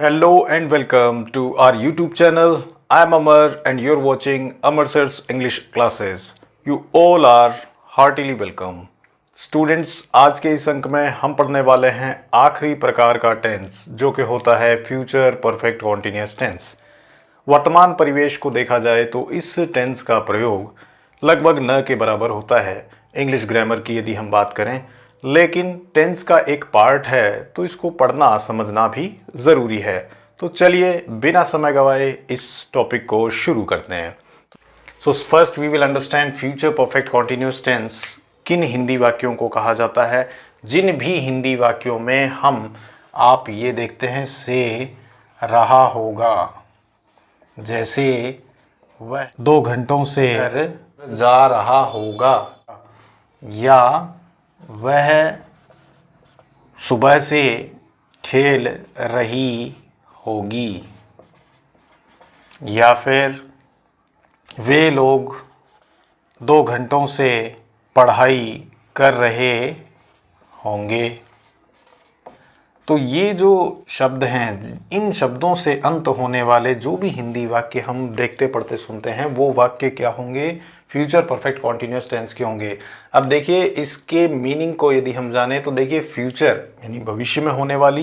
Hello and welcome to our YouTube channel. I am Amar and you're watching Amar Sir's English classes. You all are heartily welcome. Students, आज के इस अंक में हम पढ़ने वाले हैं आखिरी प्रकार का टेंस जो कि होता है फ्यूचर परफेक्ट कॉन्टिन्यूअस टेंस। वर्तमान परिवेश को देखा जाए तो इस टेंस का प्रयोग लगभग न के बराबर होता है इंग्लिश ग्रामर की यदि हम बात करें, लेकिन टेंस का एक पार्ट है तो इसको पढ़ना समझना भी ज़रूरी है। तो चलिए बिना समय गवाए इस टॉपिक को शुरू करते हैं। So first we will understand future perfect continuous tense किन हिंदी वाक्यों को कहा जाता है। जिन भी हिंदी वाक्यों में हम आप ये देखते हैं से रहा होगा, जैसे वह 2 घंटों से घर जा रहा होगा या वह सुबह से खेल रही होगी या फिर वे लोग 2 घंटों से पढ़ाई कर रहे होंगे। तो ये जो शब्द हैं, इन शब्दों से अंत होने वाले जो भी हिंदी वाक्य हम देखते पढ़ते सुनते हैं वो वाक्य क्या होंगे? फ्यूचर परफेक्ट कॉन्टिन्यूअस टेंस के होंगे। अब देखिए इसके मीनिंग को यदि हम जाने तो देखिए फ्यूचर यानी भविष्य में होने वाली,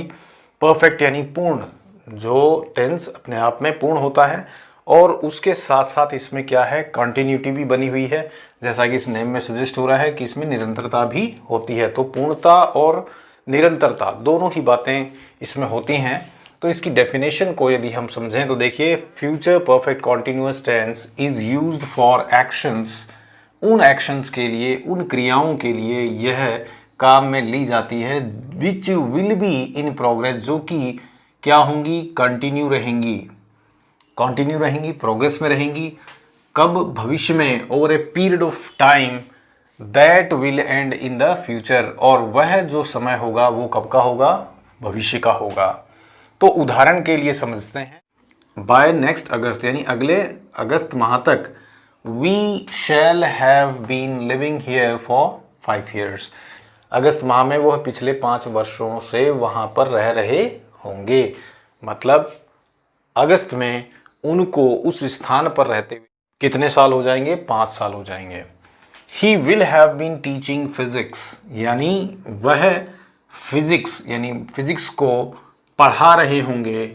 परफेक्ट यानी पूर्ण, जो टेंस अपने आप में पूर्ण होता है और उसके साथ साथ इसमें क्या है, कंटिन्यूटी भी बनी हुई है। जैसा कि इस नेम में सजेस्ट हो रहा है कि इसमें निरंतरता भी होती है। तो पूर्णता और निरंतरता दोनों ही बातें इसमें होती हैं। तो इसकी डेफिनेशन को यदि हम समझें तो देखिए future perfect continuous tense is used for actions, उन एक्शंस के लिए, उन क्रियाओं के लिए यह काम में ली जाती है which will be in progress, जो कि क्या होंगी, कंटिन्यू रहेंगी, कंटिन्यू रहेंगी, प्रोग्रेस में रहेंगी। कब? भविष्य में, over a period of time that will and in the future, और वह जो समय होगा वो कब का होगा? भविष्य का होगा। तो उदाहरण के लिए समझते हैं, बाय नेक्स्ट अगस्त यानी अगले अगस्त माह तक we shall have been living here for 5 years, अगस्त माह में वह पिछले 5 वर्षों से वहाँ पर रह रहे होंगे। मतलब अगस्त में उनको उस स्थान पर रहते हुए कितने साल हो जाएंगे? 5 साल हो जाएंगे। He will have been teaching physics, यानी वह फिजिक्स यानी फिजिक्स को पढ़ा रहे होंगे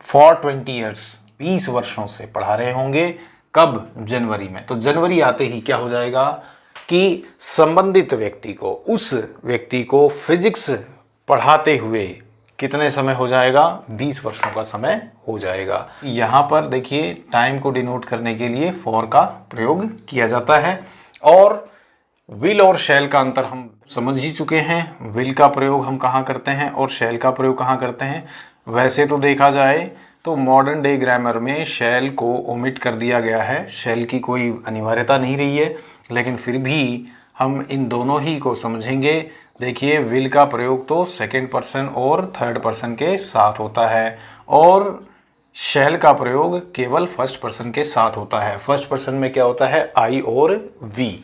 फॉर 20 years, 20 वर्षों से पढ़ा रहे होंगे। कब? जनवरी में। तो जनवरी आते ही क्या हो जाएगा कि संबंधित व्यक्ति को, उस व्यक्ति को फिजिक्स पढ़ाते हुए कितने समय हो जाएगा? 20 वर्षों का समय हो जाएगा। यहाँ पर देखिए टाइम को डिनोट करने के लिए फॉर का प्रयोग किया जाता है। और विल और शैल का अंतर हम समझ ही चुके हैं। विल का प्रयोग हम कहाँ करते हैं और शैल का प्रयोग कहाँ करते हैं। वैसे तो देखा जाए तो मॉडर्न डे ग्रामर में शैल को ओमिट कर दिया गया है, शैल की कोई अनिवार्यता नहीं रही है, लेकिन फिर भी हम इन दोनों ही को समझेंगे। देखिए विल का प्रयोग तो सेकेंड पर्सन और थर्ड पर्सन के साथ होता है और शैल का प्रयोग केवल फर्स्ट पर्सन के साथ होता है। फर्स्ट पर्सन में क्या होता है? आई और वी।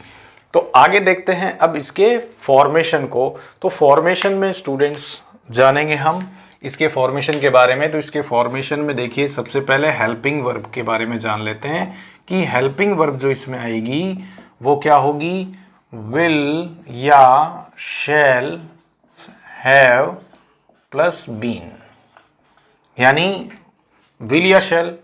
तो आगे देखते हैं अब इसके फॉर्मेशन को। तो फॉर्मेशन में स्टूडेंट्स जानेंगे हम इसके फॉर्मेशन के बारे में। तो इसके फॉर्मेशन में देखिए सबसे पहले हेल्पिंग वर्ब के बारे में जान लेते हैं कि हेल्पिंग वर्ब जो इसमें आएगी वो क्या होगी? विल या शैल हैव प्लस बीन, यानी विल या शैल।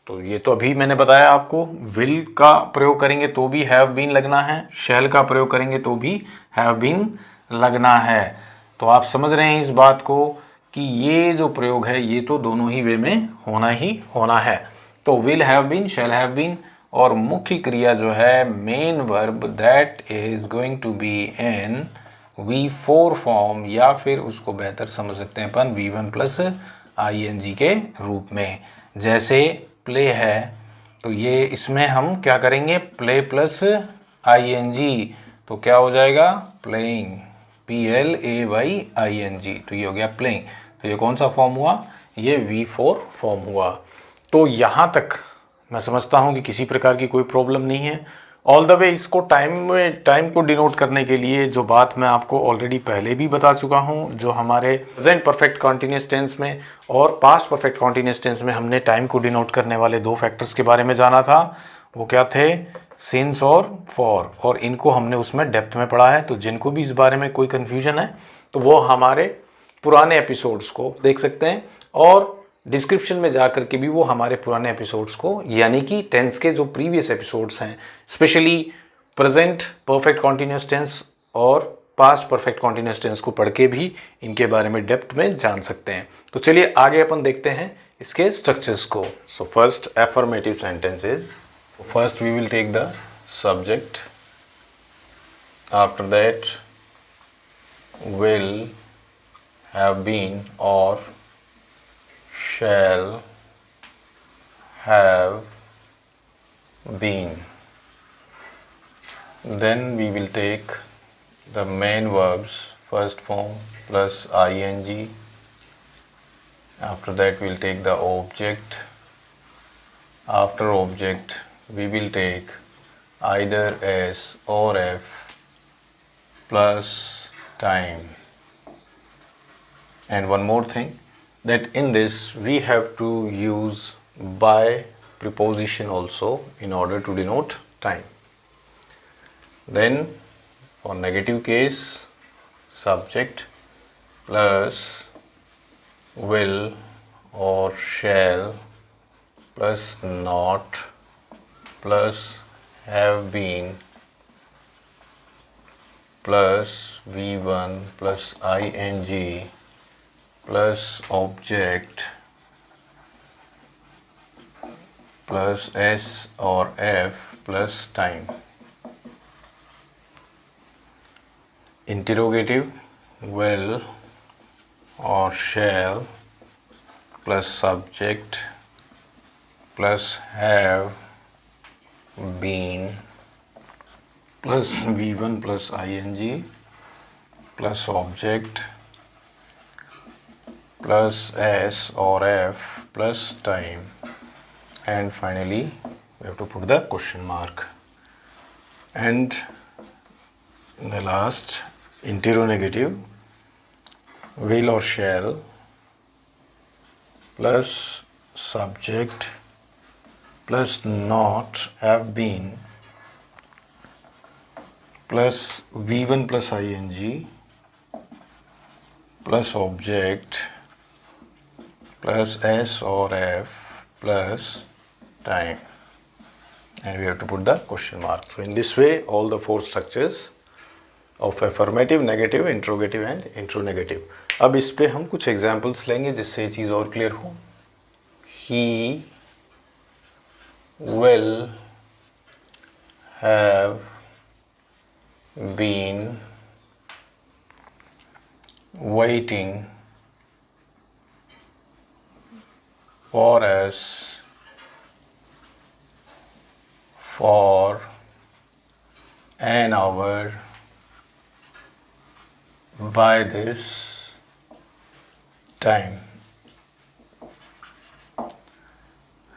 तो ये तो अभी मैंने बताया आपको, विल का प्रयोग करेंगे तो भी हैव बीन लगना है, शैल का प्रयोग करेंगे तो भी हैव बीन लगना है। तो आप समझ रहे हैं इस बात को कि ये जो प्रयोग है ये तो दोनों ही वे में होना ही होना है। तो will have been, shall have been, और मुख्य क्रिया जो है main verb that is going to be in V4 form, या फिर उसको बेहतर समझ सकते हैं अपन V1 प्लस ING के रूप में। जैसे प्ले है तो ये इसमें हम क्या करेंगे? प्ले प्लस ING, तो क्या हो जाएगा? Playing, PLAYING। तो ये हो गया प्लेइंग। तो ये कौन सा फॉर्म हुआ? ये V4 फॉर्म हुआ। तो यहाँ तक मैं समझता हूँ कि किसी प्रकार की कोई प्रॉब्लम नहीं है। ऑल द वे इसको टाइम को डिनोट करने के लिए जो बात मैं आपको ऑलरेडी पहले भी बता चुका हूं, जो हमारे प्रेजेंट परफेक्ट कॉन्टिन्यूअस टेंस में और पास्ट परफेक्ट कॉन्टिन्यूअस टेंस में हमने टाइम को डिनोट करने वाले दो फैक्टर्स के बारे में जाना था। वो क्या थे? सिंस और फॉर, और इनको हमने उसमें डेप्थ में पढ़ा है। तो जिनको भी इस बारे में कोई कन्फ्यूजन है तो वो हमारे पुराने एपिसोड्स को देख सकते हैं, और डिस्क्रिप्शन में जाकर के भी वो हमारे पुराने एपिसोड्स को, यानी कि टेंस के जो प्रीवियस एपिसोड्स हैं, specially present perfect continuous tense और पास्ट परफेक्ट कॉन्टिन्यूअस टेंस को पढ़ के भी इनके बारे में डेप्थ में जान सकते हैं। तो चलिए आगे अपन देखते हैं इसके स्ट्रक्चर्स को। So first affirmative sentences, first we will take the subject, after that will have been or shall have been. Then we will take the main verbs, first form plus ing. After that we'll take the object. After object we will take either s or f plus time. And one more thing, that in this we have to use by preposition also in order to denote time. Then for negative case, subject plus will or shall plus not plus have been plus v1 plus ing plus object plus s or f plus time. Interrogative, will or shall plus subject plus have been plus v1 plus ing plus object plus s or f plus time, and finally we have to put the question mark. And the last, interrogative, will or shall plus subject plus not have been plus v1 plus ing plus object plus s or f plus time, and we have to put the question mark. So in this way all the four structures of affirmative, negative, interrogative and interrogative. अब इस पे हम कुछ examples लेंगे जिससे ये चीज़ और clear हो. He will have been waiting for us for an hour by this time.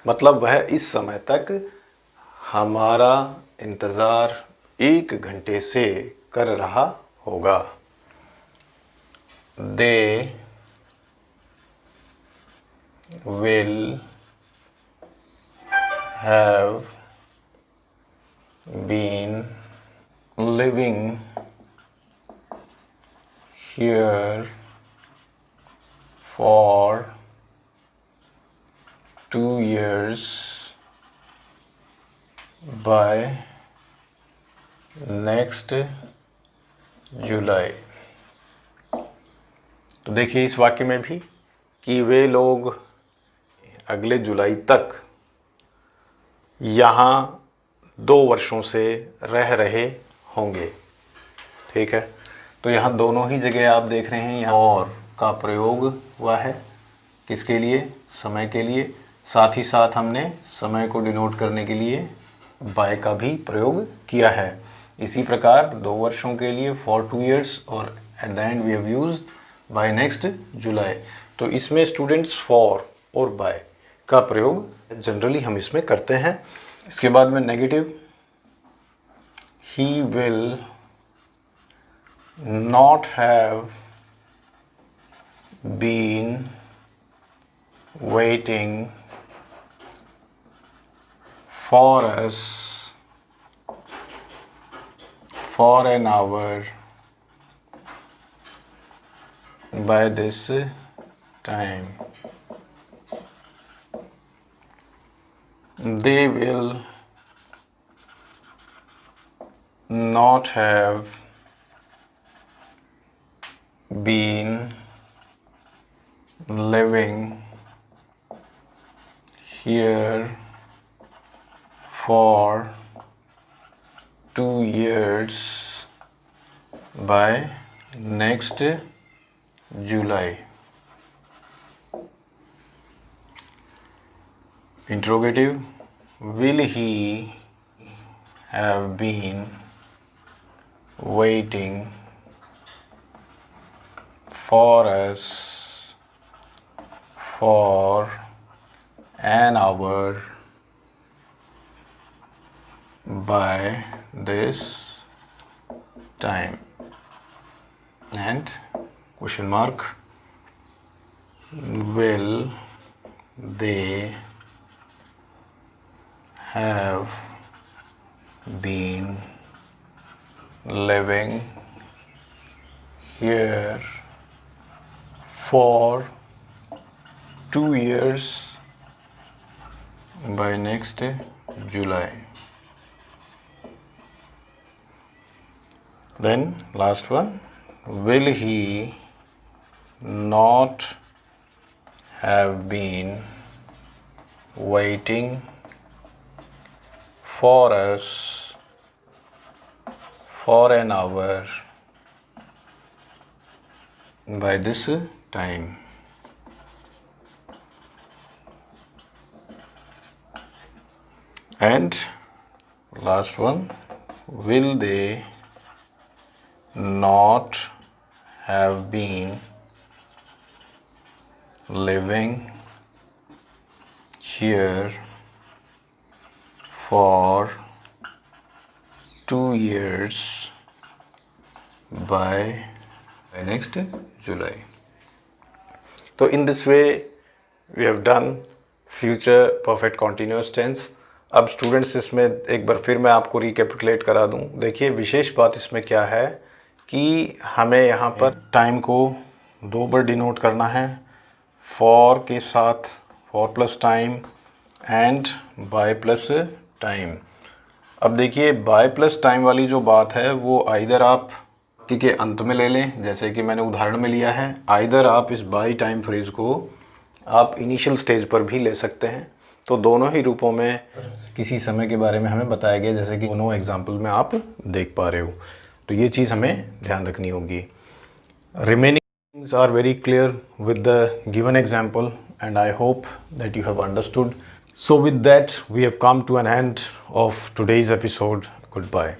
मतलब वह इस समय तक हमारा इंतज़ार 1 घंटे से कर रहा होगा. They will have been living here for 2 years by next जुलाई. तो देखिए इस वाक्य में भी कि वे लोग अगले जुलाई तक यहाँ 2 वर्षों से रह रहे होंगे. ठीक है, तो यहाँ दोनों ही जगह आप देख रहे हैं यहाँ और का प्रयोग हुआ है. किसके लिए? समय के लिए. साथ ही साथ हमने समय को डिनोट करने के लिए बाय का भी प्रयोग किया है. इसी प्रकार 2 वर्षों के लिए फॉर 2 years, और at the end we have used by next July. तो इसमें स्टूडेंट्स फॉर और बाय का प्रयोग जनरली हम इसमें करते हैं. इसके बाद में negative, he will not have been waiting for us for an hour by this time. They will not have been living here for 2 years by next July. Interrogative. Will he have been waiting for us for an hour by this time? And question mark. Will they have been living here for 2 years by next July? Then last one. Will he not have been waiting for us for an hour by this time? And last one. Will they not have been living here for 2 years by next July? So in this way we have done future perfect continuous tense. अब students इसमें एक बार फिर मैं आपको रिकैपिटुलेट करा दूं. देखिए विशेष बात इसमें क्या है कि हमें यहाँ पर टाइम को 2 बार डिनोट करना है. फॉर के साथ for plus time and by plus time. अब देखिए बाय प्लस टाइम वाली जो बात है वो आइदर आप के अंत में ले लें, जैसे कि मैंने उदाहरण में लिया है. आइदर आप इस बाय टाइम फ्रेज को आप इनिशियल स्टेज पर भी ले सकते हैं. तो दोनों ही रूपों में किसी समय के बारे में हमें बताया गया, जैसे कि दोनों एग्जाम्पल में आप देख पा रहे हो. तो ये चीज़ हमें ध्यान रखनी होगी. Remaining things are very clear with the given example and I hope that you have understood. So with that, we have come to an end of today's episode. Goodbye.